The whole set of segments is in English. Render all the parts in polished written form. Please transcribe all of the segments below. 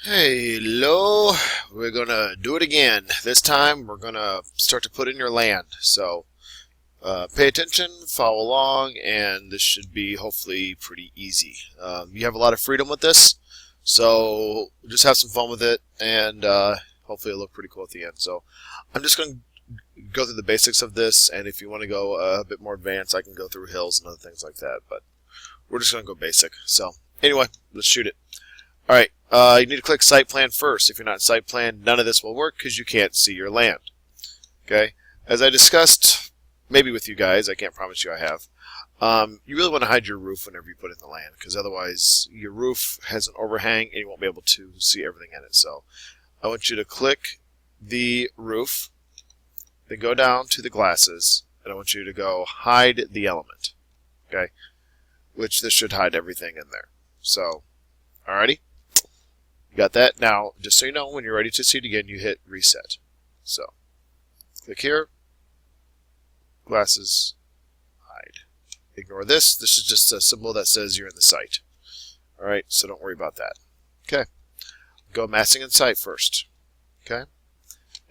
Hello, we're gonna do it again. This time we're gonna start to put in your land. So pay attention, follow along, and this should be hopefully pretty easy. You have a lot of freedom with this, so just have some fun with it, and hopefully it'll look pretty cool at the end. So I'm just gonna go through the basics of this, and if you want to go a bit more advanced, I can go through hills and other things like that. But we're just gonna go basic. So anyway, let's shoot it. Alright, you need to click Site Plan first. If you're not in Site Plan, none of this will work because you can't see your land. Okay? As I discussed, maybe with you guys, I can't promise you I have, you really want to hide your roof whenever you put in the land, because otherwise your roof has an overhang and you won't be able to see everything in it. So I want you to click the roof, then go down to the glasses, and I want you to go Hide the Element. Okay? Which this should hide everything in there. So, alrighty? You got that? Now, just so you know, when you're ready to see it again, you hit reset. So, click here, glasses, hide. Ignore this. This is just a symbol that says you're in the site. Alright, so don't worry about that. Okay. Go massing in site first. Okay.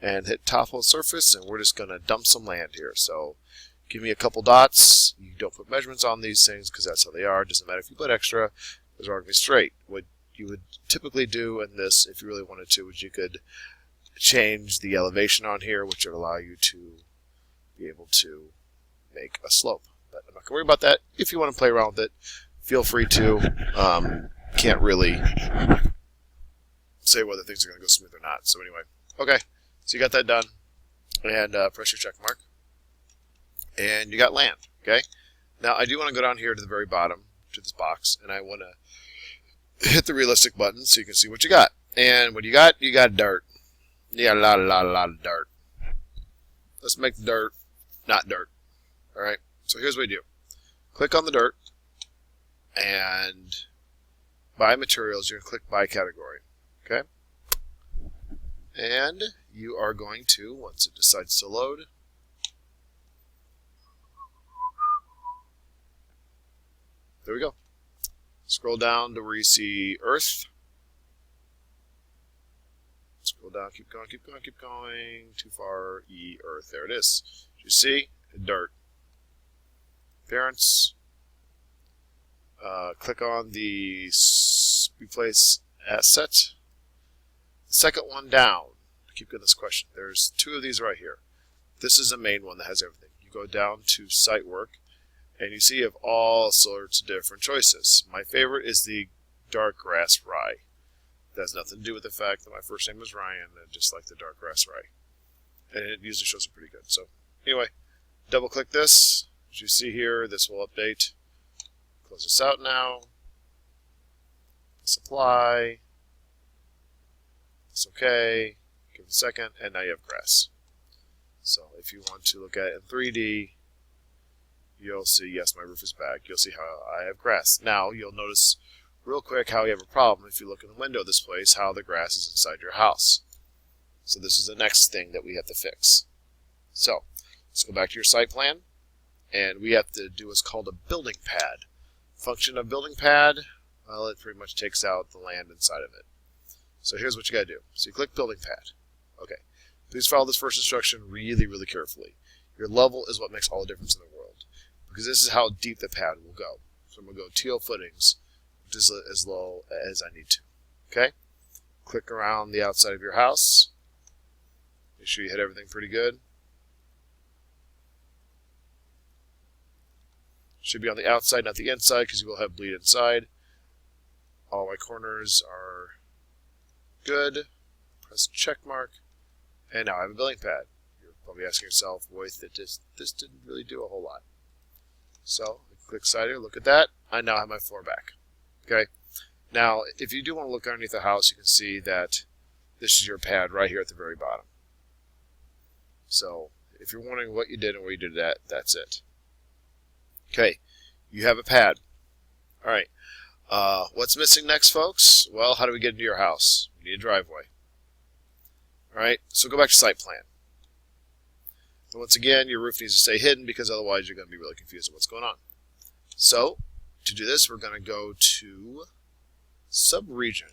And hit topple surface, and we're just going to dump some land here. So, give me a couple dots. You don't put measurements on these things because that's how they are. It doesn't matter if you put extra, those are going to be straight. What you would typically do in this, if you really wanted to, is you could change the elevation on here, which would allow you to be able to make a slope. But I'm not going to worry about that. If you want to play around with it, feel free to. Can't really say whether things are going to go smooth or not. So anyway, okay. So you got that done, and press your check mark, and you got land. Okay. Now I do want to go down here to the very bottom to this box, and I want to hit the realistic button so you can see what you got. And what you got dirt. You got a lot of dirt. Let's make the dirt not dirt. Alright, so here's what you do. Click on the dirt, and by materials, you're going to click by category. Okay? And you are going to, once it decides to load, there we go. Scroll down to where you see Earth. Scroll down, keep going, keep going, keep going. Too far, Earth. There it is. You see? Dirt. Appearance. Click on the Replace Asset. The second one down. Keep getting this question. There's two of these right here. This is the main one that has everything. You go down to Site Work, and you see you have all sorts of different choices. My favorite is the dark grass rye. That has nothing to do with the fact that my first name is Ryan, and just like the dark grass rye. And it usually shows up pretty good. So anyway, double click this. As you see here, this will update. Close this out now. Apply. It's okay. Give it a second, and now you have grass. So if you want to look at it in 3D, you'll see, yes, my roof is back. You'll see how I have grass. Now, you'll notice real quick how you have a problem if you look in the window of this place, how the grass is inside your house. So this is the next thing that we have to fix. So, let's go back to your site plan, and we have to do what's called a building pad. Function of building pad, well, it pretty much takes out the land inside of it. So here's what you got to do. So you click building pad. Okay. Please follow this first instruction really, really carefully. Your level is what makes all the difference in the world, because this is how deep the pad will go. So I'm going to go teal footings, which is as low as I need to. Okay? Click around the outside of your house. Make sure you hit everything pretty good. Should be on the outside, not the inside, because you will have bleed inside. All my corners are good. Press check mark. And now I have a building pad. You're probably asking yourself, wait, this didn't really do a whole lot. So, click side here, look at that. I now have my floor back. Okay? Now, if you do want to look underneath the house, you can see that this is your pad right here at the very bottom. So, if you're wondering what you did and where you did that, that's it. Okay, you have a pad. Alright, what's missing next, folks? Well, how do we get into your house? We need a driveway. Alright, so go back to site plan. And once again, your roof needs to stay hidden because otherwise you're going to be really confused with what's going on. So, to do this, we're going to go to subregion.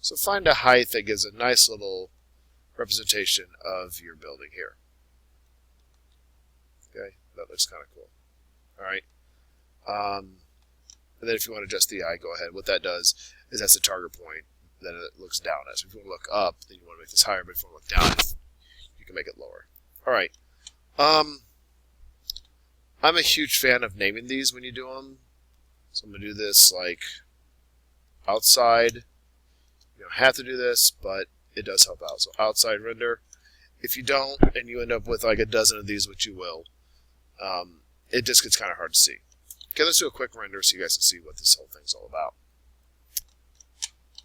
So find a height that gives a nice little representation of your building here. Okay, that looks kind of cool. Alright. And then if you want to adjust the eye, go ahead. What that does is that's the target point that it looks down at. So if you want to look up, then you want to make this higher, but if you want to look down, you can make it lower. Alright. I'm a huge fan of naming these when you do them. So I'm going to do this like outside. You don't have to do this, but it does help out. So outside render. If you don't, and you end up with like a dozen of these, which you will, it just gets kind of hard to see. Okay, let's do a quick render so you guys can see what this whole thing's all about.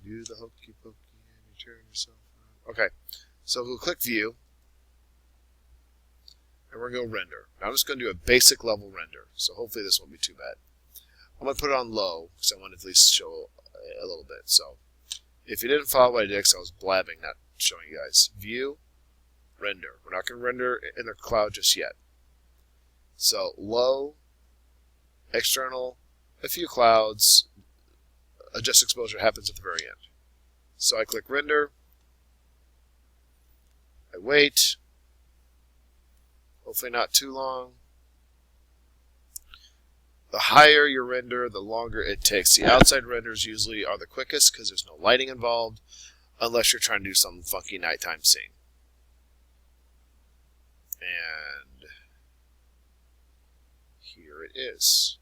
Do the hokey pokey and you turn yourself around. Okay, so we'll click View, and we're going to go Render. Now I'm just going to do a basic level render, so hopefully this won't be too bad. I'm going to put it on low, because I want to at least show a little bit. So if you didn't follow what I did, because I was blabbing, not showing you guys. View, Render. We're not going to render in the cloud just yet. So low, external, a few clouds, adjust exposure happens at the very end. So I click Render, I wait, hopefully not too long. The higher your render, the longer it takes. The outside renders usually are the quickest because there's no lighting involved, unless you're trying to do some funky nighttime scene. And here it is.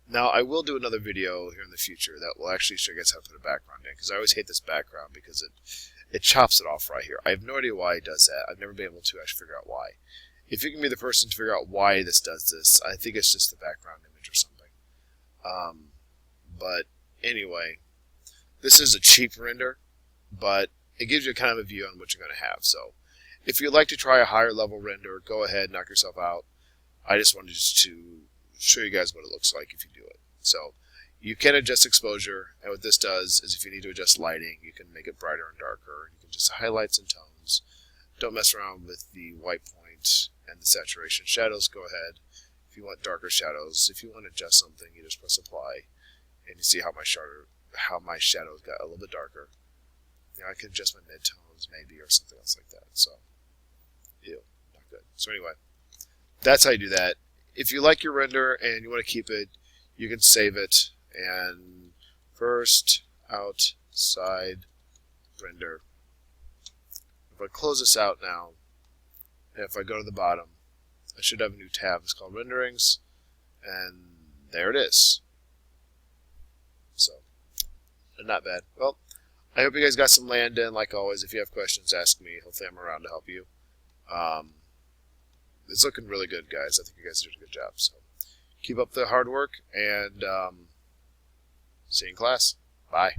Now, I will do another video here in the future that will actually show you guys how to put a background in, because I always hate this background because it chops it off right here. I have no idea why it does that. I've never been able to actually figure out why. If you can be the person to figure out why this does this, I think it's just the background image or something. But anyway, this is a cheap render, but it gives you kind of a view on what you're going to have. So if you'd like to try a higher level render, go ahead, knock yourself out. I just wanted to show you guys what it looks like if you do it. So you can adjust exposure, and what this does is if you need to adjust lighting, you can make it brighter and darker. You can adjust highlights and tones. Don't mess around with the white point and the saturation. Shadows, go ahead. If you want darker shadows, if you want to adjust something, you just press apply, and you see how my shadows got a little bit darker. You know, I can adjust my midtones maybe or something else like that. So, ew, not good. So anyway, that's how you do that. If you like your render and you want to keep it, you can save it. And first, outside render. If I close this out now, and if I go to the bottom, I should have a new tab. It's called Renderings, and there it is. So, not bad. Well, I hope you guys got some land in. Like always, if you have questions, ask me. Hopefully I'm around to help you. It's looking really good, guys. I think you guys did a good job. So keep up the hard work, and see you in class. Bye.